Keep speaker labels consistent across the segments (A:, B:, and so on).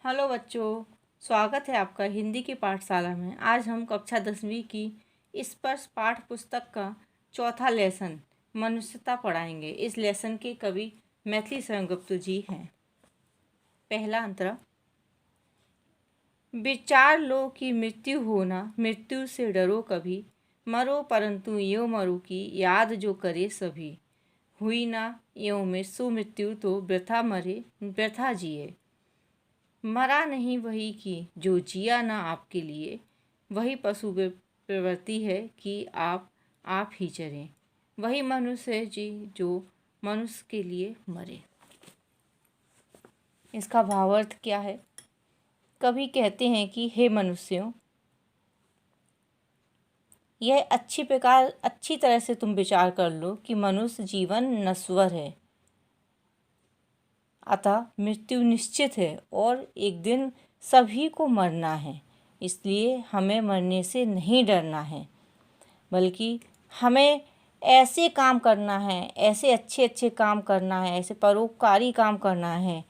A: Hello बच्चों, स्वागत है आपका हिंदी की पाठशाला में। आज हम कक्षा 10वीं की स्पर्श पाठ पुस्तक का चौथा लेसन मनुष्यता पढ़ाएंगे। इस लेसन के कवि मैथिली शरण गुप्त जी हैं। पहला अंतरा। विचार लो कि मृत्यु होना, मृत्यु से डरो कभी, मरो परंतु यो मरो की याद जो करे सभी। हुई ना यो में सुमृत्यु तो वृथा मरे वृथा जिए। मरा नहीं वही कि जो जिया ना आपके लिए, वही पशु प्रवृत्ति है कि आप ही चरें। वही मनुष्य है जी जो मनुष्य के लिए मरे। इसका भावार्थ क्या है? कवि कहते हैं कि हे मनुष्यों, यह अच्छी तरह से तुम विचार कर लो कि मनुष्य जीवन नश्वर है, अतः मृत्यु निश्चित है और एक दिन सभी को मरना है। इसलिए हमें मरने से नहीं डरना है, बल्कि हमें ऐसे काम करना है, ऐसे अच्छे अच्छे काम करना है, ऐसे परोपकारी काम करना है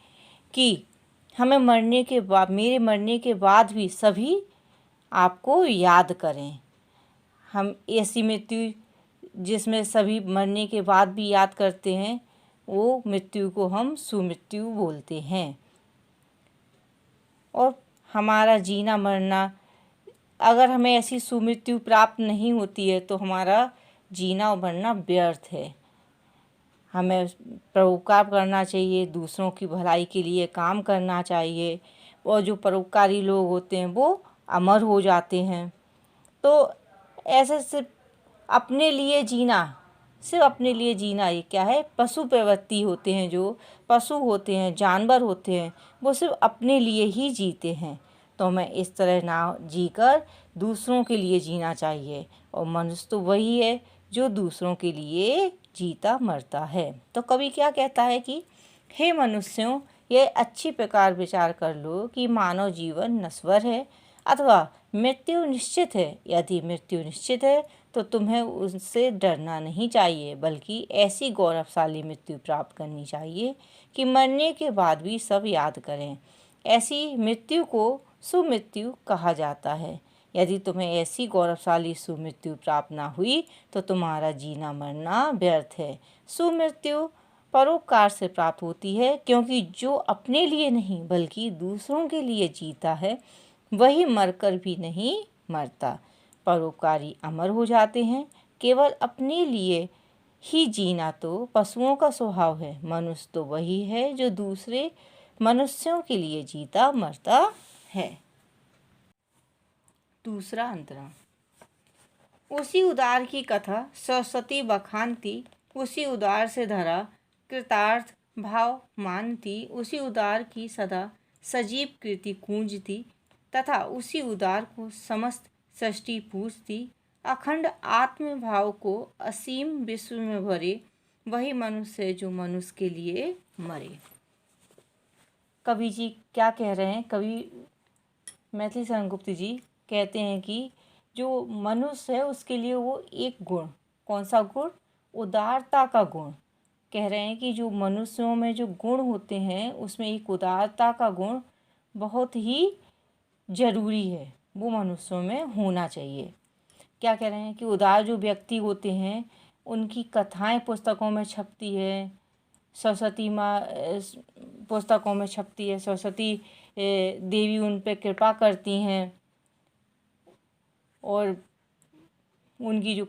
A: कि हमें मेरे मरने के बाद भी सभी आपको याद करें। हम ऐसी मृत्यु जिसमें सभी मरने के बाद भी याद करते हैं, वो मृत्यु को हम सुमृत्यु बोलते हैं। और हमारा जीना मरना, अगर हमें ऐसी सुमृत्यु प्राप्त नहीं होती है तो हमारा जीना और मरना व्यर्थ है। हमें परोपकार करना चाहिए, दूसरों की भलाई के लिए काम करना चाहिए, और जो परोपकारी लोग होते हैं वो अमर हो जाते हैं। तो ऐसे सिर्फ अपने लिए जीना ये क्या है? पशु प्रवृत्ति होते हैं, जो पशु होते हैं, जानवर होते हैं, वो सिर्फ अपने लिए ही जीते हैं। तो हमें इस तरह ना जीकर दूसरों के लिए जीना चाहिए, और मनुष्य तो वही है जो दूसरों के लिए जीता मरता है। तो कवि क्या कहता है कि हे मनुष्यों, यह अच्छी प्रकार विचार कर लो कि मानव जीवन नश्वर है अथवा मृत्यु निश्चित है। यदि मृत्यु निश्चित है तो तुम्हें उससे डरना नहीं चाहिए, बल्कि ऐसी गौरवशाली मृत्यु प्राप्त करनी चाहिए कि मरने के बाद भी सब याद करें। ऐसी मृत्यु को सुमृत्यु कहा जाता है। यदि तुम्हें ऐसी गौरवशाली सुमृत्यु प्राप्त ना हुई तो तुम्हारा जीना मरना व्यर्थ है। सुमृत्यु परोपकार से प्राप्त होती है, क्योंकि जो अपने लिए नहीं बल्कि दूसरों के लिए जीता है वही मरकर भी नहीं मरता। परोपकारी अमर हो जाते हैं। केवल अपने लिए ही जीना तो पशुओं का स्वभाव है। मनुष्य तो वही है जो दूसरे मनुष्यों के लिए जीता मरता है। दूसरा अंतरा। उसी उदार की कथा सरस्वती बखानती, उसी उदार से धरा कृतार्थ भाव मानती, उसी उदार की सदा सजीव कृति कूंजती, तथा उसी उदार को समस्त सृष्टि पूजती। अखंड आत्म भाव को असीम विश्व में भरे, वही मनुष्य है जो मनुष्य के लिए मरे। कवि जी क्या कह रहे हैं? कवि मैथिली शरण गुप्त जी कहते हैं कि जो मनुष्य है उसके लिए वो एक गुण, कौन सा गुण? उदारता का गुण। कह रहे हैं कि जो मनुष्यों में जो गुण होते हैं उसमें एक उदारता का गुण बहुत ही जरूरी है, वो मनुष्यों में होना चाहिए। क्या कह रहे हैं कि उदार जो व्यक्ति होते हैं उनकी कथाएं पुस्तकों में छपती है, सरस्वती माँ पुस्तकों में छपती है, सरस्वती देवी उन पर कृपा करती हैं, और उनकी जो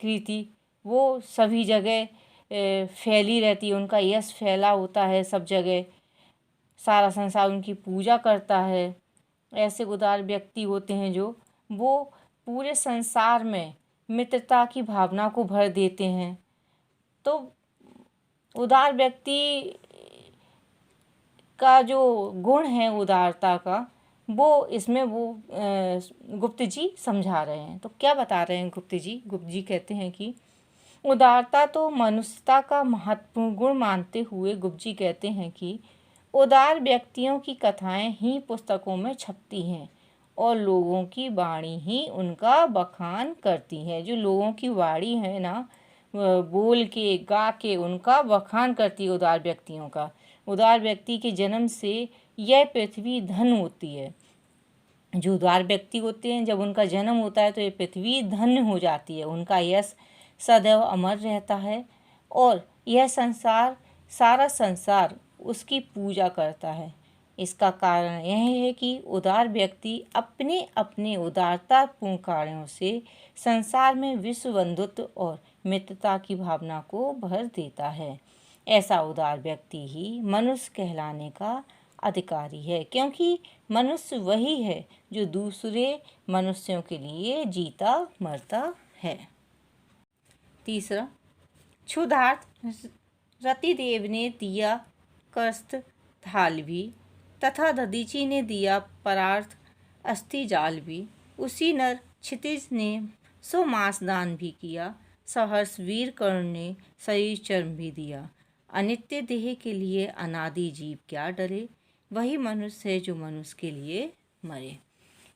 A: कृति वो सभी जगह फैली रहती है। उनका यश फैला होता है सब जगह, सारा संसार उनकी पूजा करता है। ऐसे उदार व्यक्ति होते हैं जो वो पूरे संसार में मित्रता की भावना को भर देते हैं। तो उदार व्यक्ति का जो गुण है उदारता का, वो इसमें गुप्त जी समझा रहे हैं। तो क्या बता रहे हैं गुप्त जी? गुप्त जी कहते हैं कि उदारता तो मनुष्यता का महत्वपूर्ण गुण मानते हुए गुप्त जी कहते हैं कि उदार व्यक्तियों की कथाएं ही पुस्तकों में छपती हैं और लोगों की वाणी ही उनका बखान करती है। जो लोगों की वाणी है ना, बोल के गा के उनका बखान करती है उदार व्यक्तियों का। उदार व्यक्ति के जन्म से यह पृथ्वी धन होती है। जो उदार व्यक्ति होते हैं जब उनका जन्म होता है तो ये पृथ्वी धन्य हो जाती है, उनका यश सदैव अमर रहता है और यह संसार, सारा संसार उसकी पूजा करता है। इसका कारण यह है कि उदार व्यक्ति अपने अपने उदारतापूर्ण कार्यों से संसार में विश्व बंधुत्व और मित्रता की भावना को भर देता है। ऐसा उदार व्यक्ति ही मनुष्य कहलाने का अधिकारी है, क्योंकि मनुष्य वही है जो दूसरे मनुष्यों के लिए जीता मरता है। तीसरा, क्षुधार्त रतिदेव ने दिया करस्त थाल भी, तथा दधीचि ने दिया परार्थ अस्थि जाल भी। उसी नर क्षितिज ने सो मांस दान भी किया, सहर्ष वीर कर्ण ने शरीर चर्म भी दिया। अनित्य देह के लिए अनादि जीव क्या डरे, वही मनुष्य है जो मनुष्य के लिए मरे।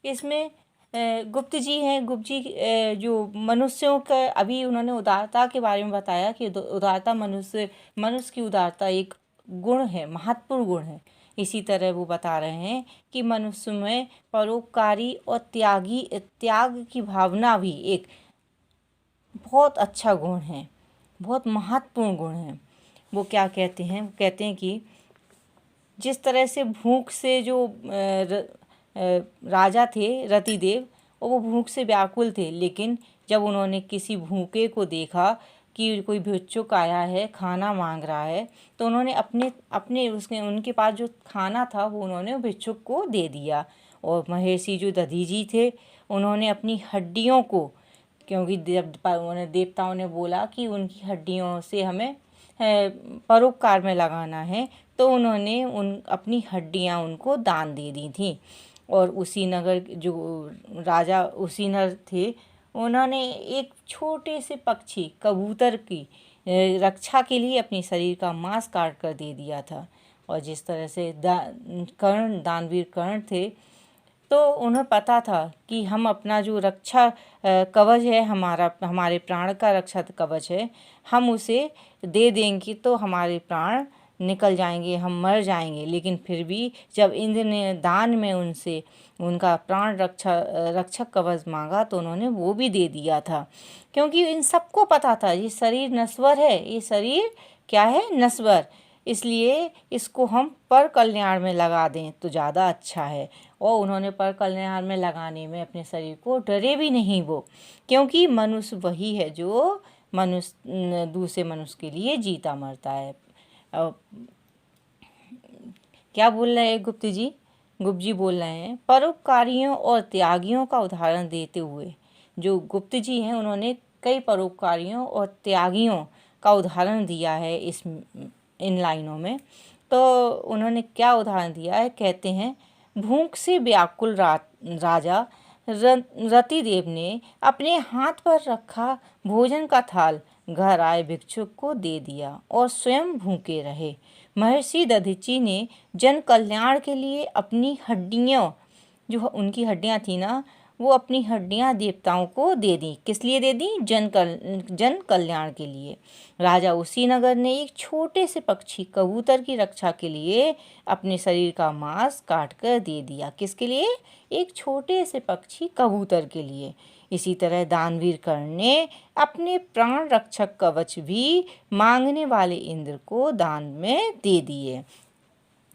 A: इसमें गुप्त जी हैं, गुप्त जी जो मनुष्यों का, अभी उन्होंने उदारता के बारे में बताया कि उदारता मनुष्य की उदारता एक गुण है, महत्वपूर्ण गुण है। इसी तरह वो बता रहे हैं कि मनुष्य में परोपकारी और त्याग की भावना भी एक बहुत अच्छा गुण है, बहुत महत्वपूर्ण गुण है। वो क्या कहते हैं, वो कहते हैं कि जिस तरह से भूख से जो राजा थे रतिदेव, और वो भूख से व्याकुल थे, लेकिन जब उन्होंने किसी भूखे को देखा कि कोई भिक्षुक आया है, खाना मांग रहा है, तो उन्होंने अपने उनके पास जो खाना था वो उन्होंने भिक्षुक को दे दिया। और महर्षि जो दधीचि थे, उन्होंने अपनी हड्डियों को, क्योंकि देवताओं ने बोला कि उनकी हड्डियों से हमें परोपकार में लगाना है, तो उन्होंने अपनी हड्डियां उनको दान दे दी थी। और उसी नगर जो राजा उसी नर थे, उन्होंने एक छोटे से पक्षी कबूतर की रक्षा के लिए अपने शरीर का मांस काट कर दे दिया था। और जिस तरह से दानवीर कर्ण थे, तो उन्हें पता था कि हम अपना जो रक्षा कवच है, हमारे प्राण का रक्षा कवच है, हम उसे दे देंगे तो हमारे प्राण निकल जाएंगे, हम मर जाएंगे। लेकिन फिर भी जब इंद्र ने दान में उनसे उनका प्राण रक्षक कवच मांगा तो उन्होंने वो भी दे दिया था, क्योंकि इन सबको पता था ये शरीर नश्वर है, ये शरीर क्या है, नश्वर, इसलिए इसको हम पर कल्याण में लगा दें तो ज़्यादा अच्छा है। और उन्होंने पर कल्याण में लगाने में अपने शरीर को डरे भी नहीं वो, क्योंकि मनुष्य वही है जो दूसरे मनुष्य के लिए जीता मरता है। क्या बोल रहे हैं गुप्त जी बोल रहे हैं, परोपकारियों और त्यागियों का उदाहरण देते हुए, जो गुप्त जी हैं उन्होंने कई परोपकारियों और त्यागियों का उदाहरण दिया है इन लाइनों में। तो उन्होंने क्या उदाहरण दिया है, कहते हैं, भूख से व्याकुल राजा रतिदेव ने अपने हाथ पर रखा भोजन का थाल घर आए भिक्षुक को दे दिया और स्वयं भूखे रहे। महर्षि दधीचि ने जन कल्याण के लिए अपनी हड्डियाँ, जो उनकी हड्डियाँ थी ना, वो अपनी हड्डियाँ देवताओं को दे दी। किस लिए दे दी? जन कल्याण के लिए। राजा उसी नगर ने एक छोटे से पक्षी कबूतर की रक्षा के लिए अपने शरीर का मांस काट कर दे दिया। किसके लिए? एक छोटे से पक्षी कबूतर के लिए। इसी तरह दानवीर कर्ण ने अपने प्राण रक्षक कवच भी मांगने वाले इंद्र को दान में दे दिए।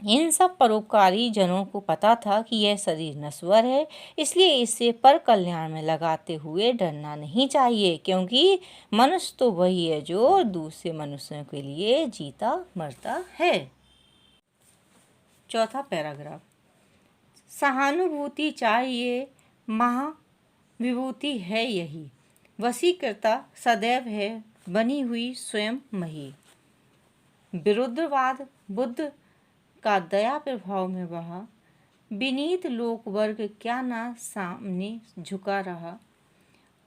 A: इन सब परोपकारी जनों को पता था कि यह शरीर नश्वर है, इसलिए इसे पर कल्याण में लगाते हुए डरना नहीं चाहिए, क्योंकि मनुष्य तो वही है जो दूसरे मनुष्यों के लिए जीता मरता है। चौथा पैराग्राफ, सहानुभूति चाहिए महाविभूति है यही, वशीकर्ता सदैव है बनी हुई स्वयं मही। विरुद्धवाद बुद्ध का दया प्रभाव में बहा, विनीत लोक वर्ग क्या ना सामने झुका रहा।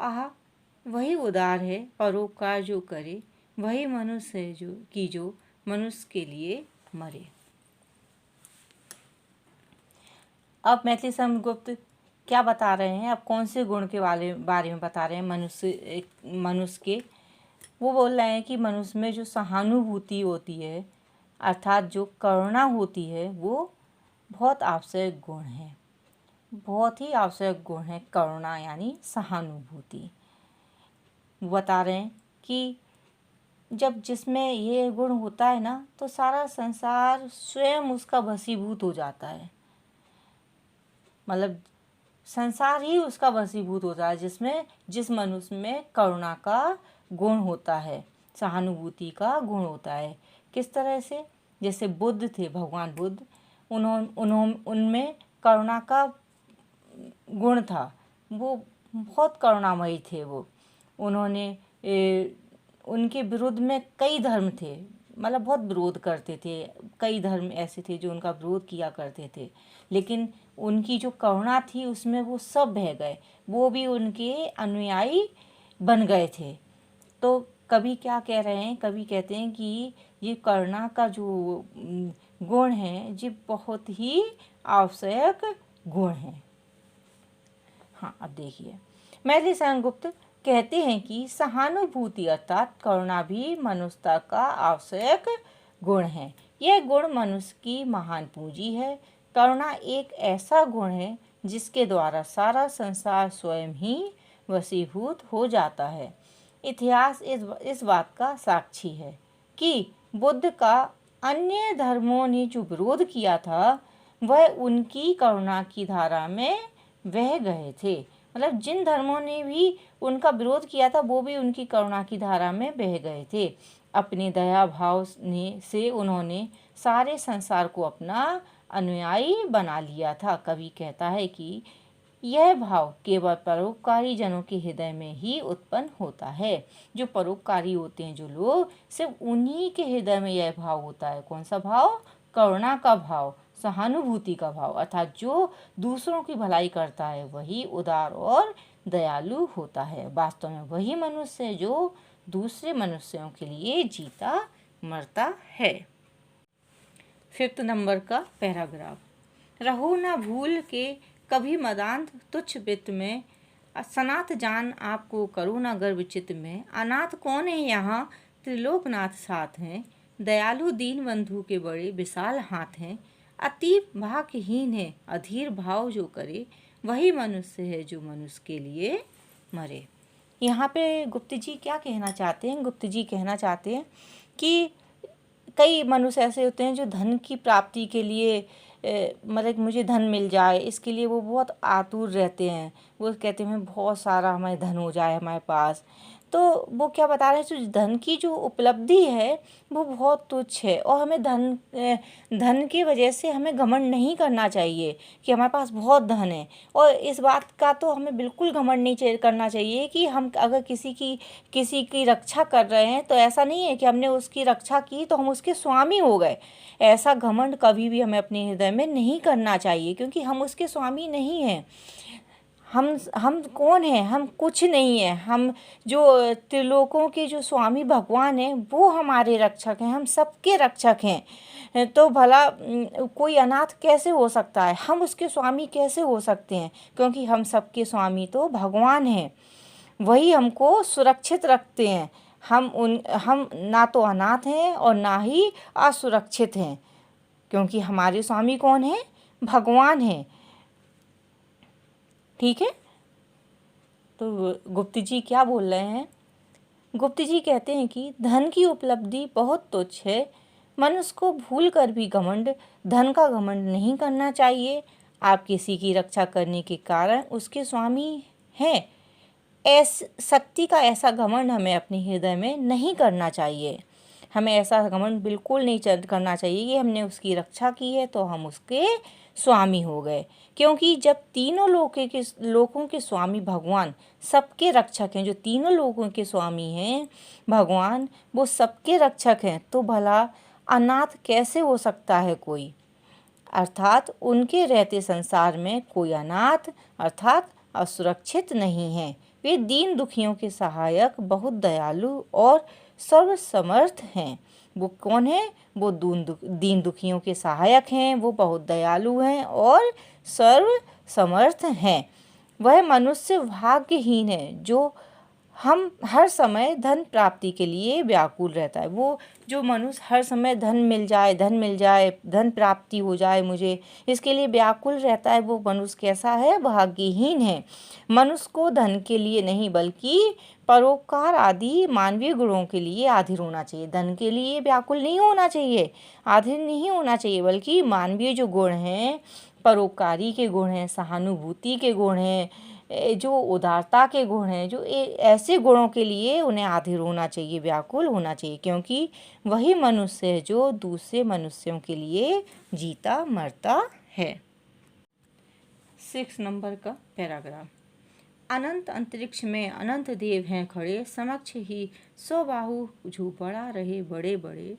A: आह वही उदार है परोपकार जो करे, वही मनुष्य है जो मनुष्य के लिए मरे। अब मैथिली समगुप्त क्या बता रहे हैं, अब कौन से गुण के बारे में बता रहे हैं मनुष्य के, वो बोल रहे हैं कि मनुष्य में जो सहानुभूति होती है अर्थात जो करुणा होती है वो बहुत आवश्यक गुण है, बहुत ही आवश्यक गुण है करुणा यानी सहानुभूति। वो बता रहे हैं कि जब जिसमें ये गुण होता है ना तो सारा संसार स्वयं उसका वशीभूत हो जाता है, मतलब संसार ही उसका वशीभूत होता है जिस मनुष्य में करुणा का गुण होता है, सहानुभूति का गुण होता है। किस तरह से? जैसे बुद्ध थे, भगवान बुद्ध, उनमें करुणा का गुण था, वो बहुत करुणामयी थे। वो उन्होंने उनके विरुद्ध में कई धर्म थे, मतलब बहुत विरोध करते थे, कई धर्म ऐसे थे जो उनका विरोध किया करते थे, लेकिन उनकी जो करुणा थी उसमें वो सब बह गए, वो भी उनके अनुयायी बन गए थे। तो कवि क्या कह रहे हैं? कवि कहते हैं कि ये करुणा का जो गुण है ये बहुत ही आवश्यक गुण है। हाँ, अब देखिए, मैथिली सेनगुप्त कहते हैं कि सहानुभूति अर्थात करुणा भी मनुष्यता का आवश्यक गुण है। यह गुण मनुष्य की महान पूंजी है। करुणा एक ऐसा गुण है जिसके द्वारा सारा संसार स्वयं ही वशीभूत हो जाता है। इतिहास इस बात का साक्षी है कि बुद्ध का अन्य धर्मों ने जो विरोध किया था वह उनकी करुणा की धारा में बह गए थे, मतलब जिन धर्मों ने भी उनका विरोध किया था वो भी उनकी करुणा की धारा में बह गए थे। अपने दया भाव से उन्होंने सारे संसार को अपना अनुयायी बना लिया था। कवि कहता है कि यह भाव केवल परोपकारी जनों के हृदय में ही उत्पन्न होता है। जो परोपकारी होते हैं जो लोग, सिर्फ उन्हीं के हृदय में यह भाव होता है। कौन सा भाव? करुणा का भाव, सहानुभूति का भाव, अर्थात जो दूसरों की भलाई करता है वही उदार और दयालु होता है। वास्तव में वही मनुष्य है जो दूसरे मनुष्यों के लिए जीता मरता है। 5 नंबर का पैराग्राफ, रहो न भूल के कभी मदांत तुच्छ वित्त में, सनाथ जान आपको करो न गर्व चित्त में। अनाथ कौन है यहाँ? त्रिलोकनाथ साथ हैं, दयालु दीन बंधु के बड़े विशाल हाथ हैं। अति भाग्यहीन है अधीर भाव जो करे, वही मनुष्य है जो मनुष्य के लिए मरे। यहाँ पे गुप्त जी क्या कहना चाहते हैं? गुप्त जी कहना चाहते हैं कि कई मनुष्य ऐसे होते हैं जो धन की प्राप्ति के लिए मतलब मुझे धन मिल जाए इसके लिए वो बहुत आतुर रहते हैं। वो कहते हैं बहुत सारा हमारे धन हो जाए हमारे पास। तो वो क्या बता रहे हैं, जो धन की जो उपलब्धि है वो बहुत तुच्छ है और हमें धन की वजह से हमें घमंड नहीं करना चाहिए कि हमारे पास बहुत धन है। और इस बात का तो हमें बिल्कुल घमंड नहीं करना चाहिए कि हम अगर किसी की रक्षा कर रहे हैं तो ऐसा नहीं है कि हमने उसकी रक्षा की तो हम उसके स्वामी हो गए। ऐसा घमंड कभी भी हमें अपने हृदय में नहीं करना चाहिए, क्योंकि हम उसके स्वामी नहीं हैं। हम कौन हैं? हम कुछ नहीं है। हम जो त्रिलोकों के जो स्वामी भगवान हैं वो हमारे रक्षक हैं, हम सबके रक्षक हैं। तो भला कोई अनाथ कैसे हो सकता है? हम उसके स्वामी कैसे हो सकते हैं? क्योंकि हम सबके स्वामी तो भगवान हैं, वही हमको सुरक्षित रखते हैं। हम ना तो अनाथ हैं और ना ही असुरक्षित हैं, क्योंकि हमारे स्वामी कौन है? भगवान हैं। ठीक है। तो गुप्त जी क्या बोल रहे हैं? गुप्त जी कहते हैं कि धन की उपलब्धि बहुत तुच्छ है, मनुष्य को भूल कर भी धन का घमंड नहीं करना चाहिए। आप किसी की रक्षा करने के कारण उसके स्वामी हैं, शक्ति का ऐसा घमंड हमें अपने हृदय में नहीं करना चाहिए। हमें ऐसा घमंड बिल्कुल नहीं करना चाहिए कि हमने उसकी रक्षा की है तो हम उसके स्वामी हो गए, क्योंकि जब तीनों लोकों के स्वामी भगवान सबके रक्षक हैं, जो तीनों लोगों के स्वामी हैं भगवान, वो सबके रक्षक हैं, तो भला अनाथ कैसे हो सकता है कोई? अर्थात उनके रहते संसार में कोई अनाथ अर्थात असुरक्षित नहीं है। वे दीन दुखियों के सहायक, बहुत दयालु और सर्वसमर्थ हैं। वो कौन है? वो दीन दुखियों के सहायक हैं, वो बहुत दयालु हैं और सर्व समर्थ हैं। वह मनुष्य भाग्यहीन है जो हम हर समय धन प्राप्ति के लिए व्याकुल रहता है। वो जो मनुष्य हर समय धन मिल जाए, धन प्राप्ति हो जाए मुझे, इसके लिए व्याकुल रहता है, वो मनुष्य कैसा है? भाग्यहीन है। मनुष्य को धन के लिए नहीं बल्कि परोपकार आदि मानवीय गुणों के लिए आधीर होना चाहिए। धन के लिए व्याकुल नहीं होना चाहिए, आधीर नहीं होना चाहिए, बल्कि मानवीय जो गुण हैं, परोपकारी के गुण हैं, सहानुभूति के गुण हैं, जो उदारता के गुण हैं, जो ऐसे गुणों के लिए उन्हें आधीर होना चाहिए, व्याकुल होना चाहिए, क्योंकि वही मनुष्य है जो दूसरे मनुष्यों के लिए जीता मरता है। 6 नंबर का पैराग्राफ। अनंत अंतरिक्ष में अनंत देव हैं खड़े, समक्ष ही 100 बाहु झूपड़ा रहे बड़े बड़े।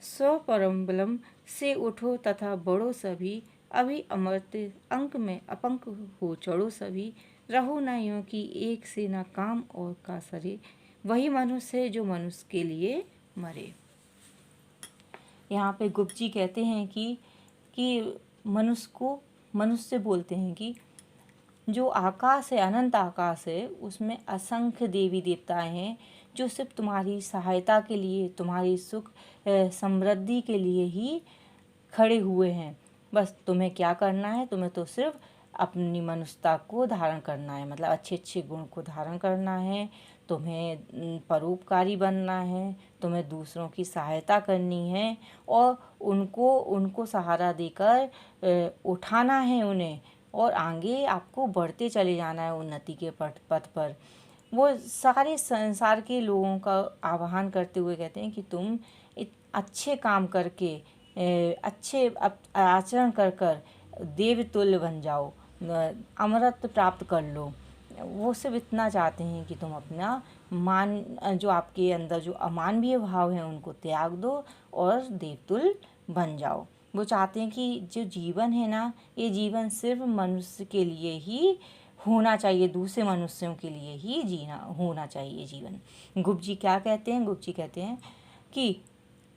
A: 100 परम्बलम से उठो तथा बढ़ो सभी, अभी अमृत अंक में अपंक हो चढ़ो सभी। रहो न यूं कि एक से न काम और का सरे, वही मनुष्य है जो मनुष्य के लिए मरे। यहाँ पे गुप्त जी कहते हैं कि मनुष्य बोलते हैं कि जो आकाश है, अनंत आकाश है, उसमें असंख्य देवी देवताएं हैं जो सिर्फ तुम्हारी सहायता के लिए, तुम्हारी सुख समृद्धि के लिए ही खड़े हुए हैं। बस तुम्हें क्या करना है? तुम्हें तो सिर्फ अपनी मनुष्यता को धारण करना है, मतलब अच्छे अच्छे गुण को धारण करना है, तुम्हें परोपकारी बनना है, तुम्हें दूसरों की सहायता करनी है और उनको सहारा देकर उठाना है उन्हें, और आगे आपको बढ़ते चले जाना है उन्नति के पथ पर। वो सारे संसार के लोगों का आह्वान करते हुए कहते हैं कि तुम अच्छे काम करके, अच्छे आचरण कर देवतुल्य बन जाओ, अमरत्व प्राप्त कर लो। वो सिर्फ इतना चाहते हैं कि तुम अपना जो आपके अंदर जो अमानवीय भाव हैं उनको त्याग दो और देवतुल्य बन जाओ। वो चाहते हैं कि जो जीवन है ना, ये जीवन सिर्फ मनुष्य के लिए ही होना चाहिए, दूसरे मनुष्यों के लिए ही जीना होना चाहिए जीवन। गुप्त जी क्या कहते हैं? गुप्त जी कहते हैं कि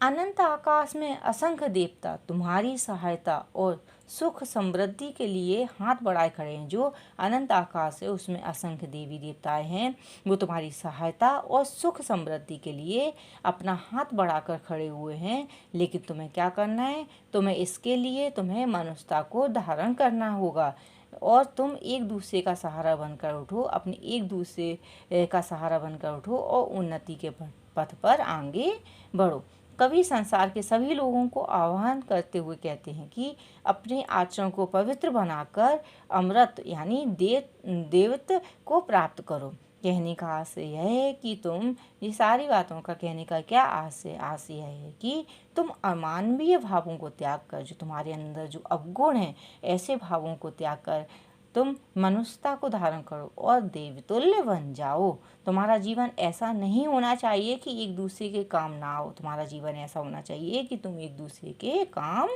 A: अनंत आकाश में असंख्य देवता तुम्हारी सहायता और सुख समृद्धि के लिए हाथ बढ़ाए खड़े हैं। जो अनंत आकाश है उसमें असंख्य देवी देवताएं हैं, वो तुम्हारी सहायता और सुख समृद्धि के लिए अपना हाथ बढ़ाकर खड़े हुए हैं। लेकिन तुम्हें क्या करना है? तुम्हें मनुष्यता को धारण करना होगा और तुम एक दूसरे का सहारा बनकर उठो, अपने एक दूसरे का सहारा बनकर उठो और उन्नति के पथ पर आगे बढ़ो। कवि संसार के सभी लोगों को आह्वान करते हुए कहते हैं कि अपने आचरण को पवित्र बनाकर अमृत यानी देवत्व को प्राप्त करो। कहने का आशय यह है कि तुम, ये सारी बातों का कहने का क्या आशय यह है कि तुम अमानवीय भावों को त्याग कर, जो तुम्हारे अंदर जो अवगुण हैं, ऐसे भावों को त्याग कर तुम मनुष्यता को धारण करो और देवतुल्य बन जाओ। तुम्हारा जीवन ऐसा नहीं होना चाहिए कि एक दूसरे के काम ना आओ, तुम्हारा जीवन ऐसा होना चाहिए कि तुम एक दूसरे के काम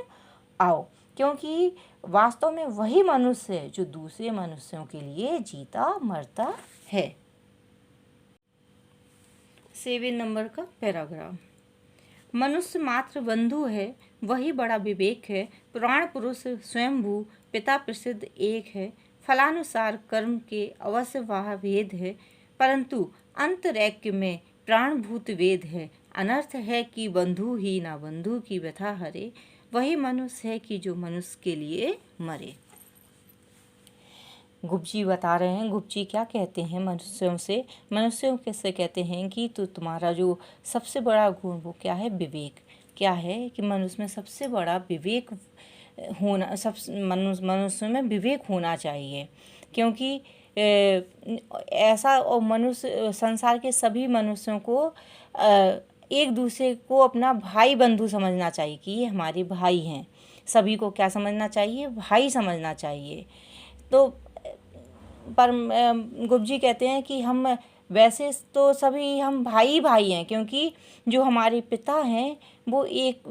A: आओ, क्योंकि वास्तव में वही मनुष्य है जो दूसरे मनुष्यों के लिए जीता मरता है। 7 नंबर का पैराग्राफ। मनुष्य मात्र बंधु है, वही बड़ा विवेक है। पुराण पुरुष स्वयंभू पिता प्रसिद्ध एक है। फलानुसार कर्म के अवश्य वह भेद है, परंतु अंतरैक्य में प्राणभूत वेद है। अनर्थ है कि बंधु ही ना बंधु की व्यथा हरे, वही मनुष्य है कि जो मनुष्य के लिए मरे। गुप्त जी बता रहे हैं, गुप्त जी क्या कहते हैं मनुष्यों से कहते हैं कि तो तुम्हारा जो सबसे बड़ा गुण वो क्या है? विवेक। क्या है कि मनुष्य में सबसे बड़ा विवेक होना, मनुष्य में विवेक होना चाहिए, क्योंकि ऐसा और मनुष्य संसार के सभी मनुष्यों को एक दूसरे को अपना भाई बंधु समझना चाहिए कि ये हमारे भाई हैं। सभी को क्या समझना चाहिए? भाई समझना चाहिए। तो पर गुप्त जी कहते हैं कि हम वैसे तो सभी हम भाई हैं, क्योंकि जो हमारे पिता हैं वो एक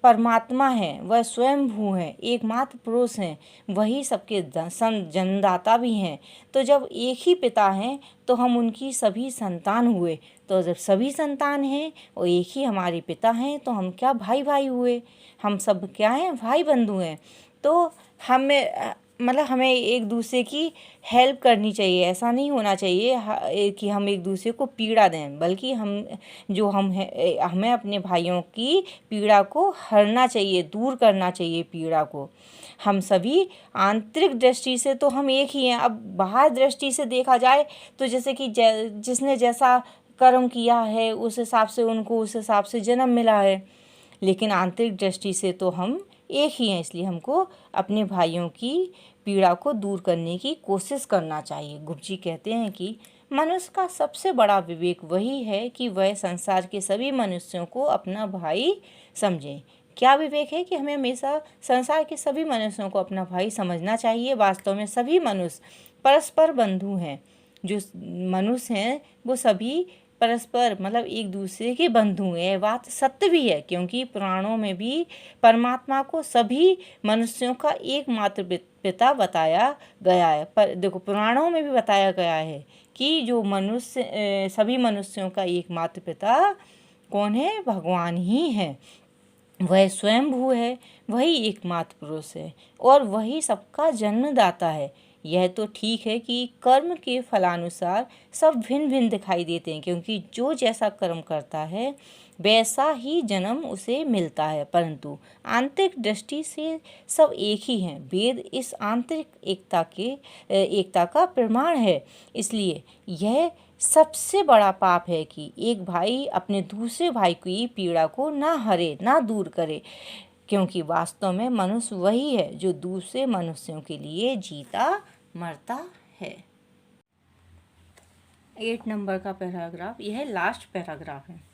A: परमात्मा है, वह स्वयंभू हैं, एकमात्र पुरुष हैं, वही सबके जन्मदाता भी हैं। तो जब एक ही पिता हैं तो हम उनकी सभी संतान हुए। तो जब सभी संतान हैं और एक ही हमारे पिता हैं तो हम क्या भाई हुए? हम सब क्या हैं? भाई बंधु हैं। तो हमें मतलब हमें एक दूसरे की हेल्प करनी चाहिए। ऐसा नहीं होना चाहिए कि हम एक दूसरे को पीड़ा दें, बल्कि हमें अपने भाइयों की पीड़ा को हरना चाहिए, दूर करना चाहिए पीड़ा को। हम सभी आंतरिक दृष्टि से तो हम एक ही हैं। अब बाहर दृष्टि से देखा जाए तो जैसे कि जिसने जैसा कर्म किया है उस हिसाब से उनको उस हिसाब से जन्म मिला है, लेकिन आंतरिक दृष्टि से तो हम एक ही हैं। इसलिए हमको अपने भाइयों की पीड़ा को दूर करने की कोशिश करना चाहिए। गुरु जी कहते हैं कि मनुष्य का सबसे बड़ा विवेक वही है कि वह संसार के सभी मनुष्यों को अपना भाई समझे। क्या विवेक है कि हमें हमेशा संसार के सभी मनुष्यों को अपना भाई समझना चाहिए। वास्तव में सभी मनुष्य परस्पर बंधु हैं। जो मनुष्य हैं वो सभी परस्पर मतलब एक दूसरे के बंधु हैं। यह बात सत्य भी है, क्योंकि पुराणों में भी परमात्मा को सभी मनुष्यों का एकमात्र पिता बताया गया है। पर देखो, पुराणों में भी बताया गया है कि जो मनुष्य सभी मनुष्यों का एकमात्र पिता कौन है? भगवान ही है। वह स्वयंभू है, वही एकमात्र पुरुष है और वही सबका जन्मदाता है। यह तो ठीक है कि कर्म के फलानुसार सब भिन्न भिन्न दिखाई देते हैं, क्योंकि जो जैसा कर्म करता है वैसा ही जन्म उसे मिलता है, परंतु आंतरिक दृष्टि से सब एक ही हैं। वेद इस आंतरिक एकता का प्रमाण है। इसलिए यह सबसे बड़ा पाप है कि एक भाई अपने दूसरे भाई की पीड़ा को ना हरे, ना दूर करे, क्योंकि वास्तव में मनुष्य वही है जो दूसरे मनुष्यों के लिए जीता मरता है। 8 नंबर का पैराग्राफ, यह लास्ट पैराग्राफ है।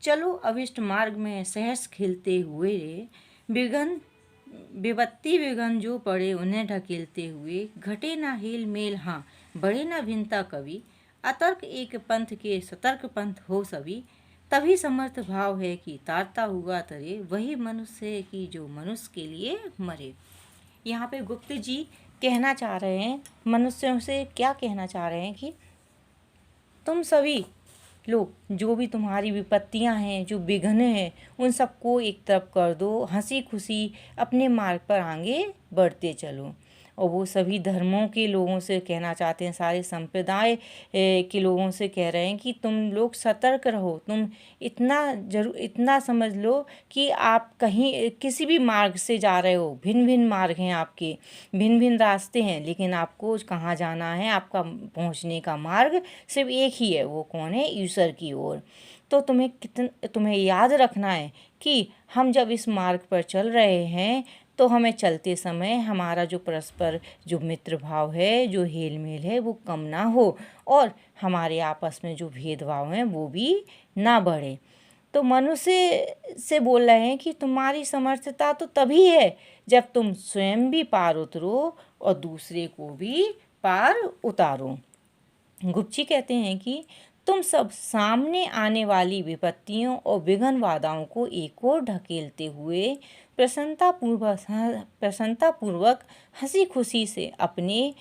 A: चलो अभिष्ट मार्ग में सहर्ष खिलते हुए विपत्ति विघ्न जो पड़े उन्हें ढकेलते हुए, घटे ना हेल मेल हाँ बढ़े ना भिन्नता कभी, अतर्क एक पंथ के सतर्क पंथ हो सभी, तभी समर्थ भाव है कि तारता हुआ तरे, वही मनुष्य है कि जो मनुष्य के लिए मरे। यहाँ पे गुप्त जी कहना चाह रहे हैं, मनुष्यों से क्या कहना चाह रहे हैं कि तुम सभी लोग जो भी तुम्हारी विपत्तियां हैं, जो विघ्न हैं, उन सबको एक तरफ कर दो, हंसी खुशी अपने मार्ग पर आगे बढ़ते चलो। और वो सभी धर्मों के लोगों से कहना चाहते हैं, सारे संप्रदाय के लोगों से कह रहे हैं कि तुम लोग सतर्क रहो। तुम इतना समझ लो कि आप कहीं किसी भी मार्ग से जा रहे हो, भिन्न भिन्न मार्ग हैं आपके, भिन्न भिन्न रास्ते हैं, लेकिन आपको कहाँ जाना है, आपका पहुँचने का मार्ग सिर्फ एक ही है। वो कौन है? ईश्वर की ओर। तो तुम्हें याद रखना है कि हम जब इस मार्ग पर चल रहे हैं तो हमें चलते समय हमारा जो परस्पर जो मित्र भाव है, जो हेल मेल है, वो कम ना हो, और हमारे आपस में जो भेदभाव हैं वो भी ना बढ़े। तो मनुष्य से बोल रहे हैं कि तुम्हारी समर्थता तो तभी है जब तुम स्वयं भी पार उतरो और दूसरे को भी पार उतारो। गुप्त जी कहते हैं कि तुम सब सामने आने वाली विपत्तियों और विघ्न बाधाओं को एक ओर ढकेलते हुए प्रसन्नतापूर्वक हंसी खुशी से अपने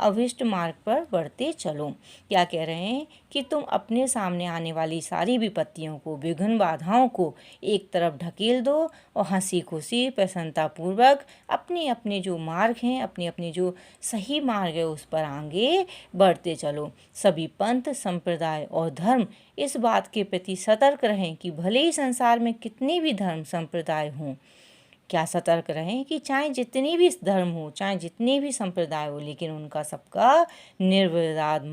A: अभिष्ट मार्ग पर बढ़ते चलो। क्या कह रहे हैं कि तुम अपने सामने आने वाली सारी विपत्तियों को, विघ्न बाधाओं को एक तरफ ढकेल दो और हंसी खुशी प्रसन्नतापूर्वक अपने अपने जो मार्ग हैं, अपने अपने जो सही मार्ग है उस पर आगे बढ़ते चलो। सभी पंथ, संप्रदाय और धर्म इस बात के प्रति सतर्क रहें कि भले ही संसार में कितने भी धर्म संप्रदाय हों, क्या सतर्क रहें कि चाहे जितनी भी धर्म हो, चाहे जितने भी संप्रदाय हो, लेकिन उनका सबका निर्विवाद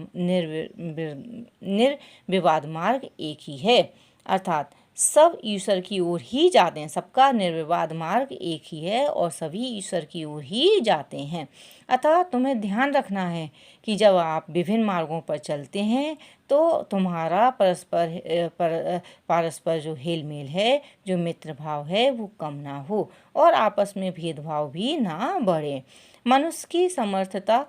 A: मार्ग एक ही है, अर्थात सब ईश्वर की ओर ही जाते हैं। सबका निर्विवाद मार्ग एक ही है और सभी ईश्वर की ओर ही जाते हैं। अतः तुम्हें ध्यान रखना है कि जब आप विभिन्न मार्गों पर चलते हैं तो तुम्हारा परस्पर जो हेल मेल है, जो मित्र भाव है, वो कम ना हो और आपस में भेदभाव भी ना बढ़े। मनुष्य की समर्थता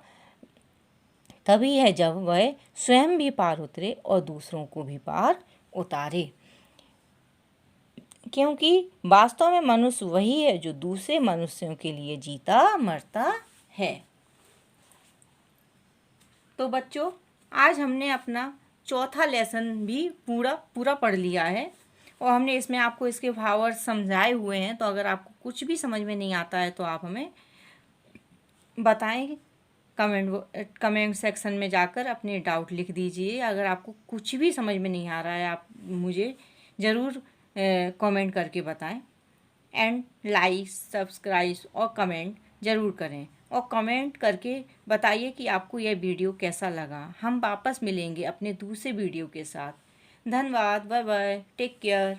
A: तभी है जब वह स्वयं भी पार उतरे और दूसरों को भी पार उतारे, क्योंकि वास्तव में मनुष्य वही है जो दूसरे मनुष्यों के लिए जीता मरता है। तो बच्चों, आज हमने अपना चौथा लेसन भी पूरा पढ़ लिया है और हमने इसमें आपको इसके भावार्थ समझाए हुए हैं। तो अगर आपको कुछ भी समझ में नहीं आता है तो आप हमें बताएं। कमेंट सेक्शन में जाकर अपने डाउट लिख दीजिए। अगर आपको कुछ भी समझ में नहीं आ रहा है, आप मुझे ज़रूर कमेंट करके बताएं। एंड लाइक, सब्सक्राइब और कमेंट ज़रूर करें, और कमेंट करके बताइए कि आपको यह वीडियो कैसा लगा। हम वापस मिलेंगे अपने दूसरे वीडियो के साथ। धन्यवाद। Bye bye. Take care.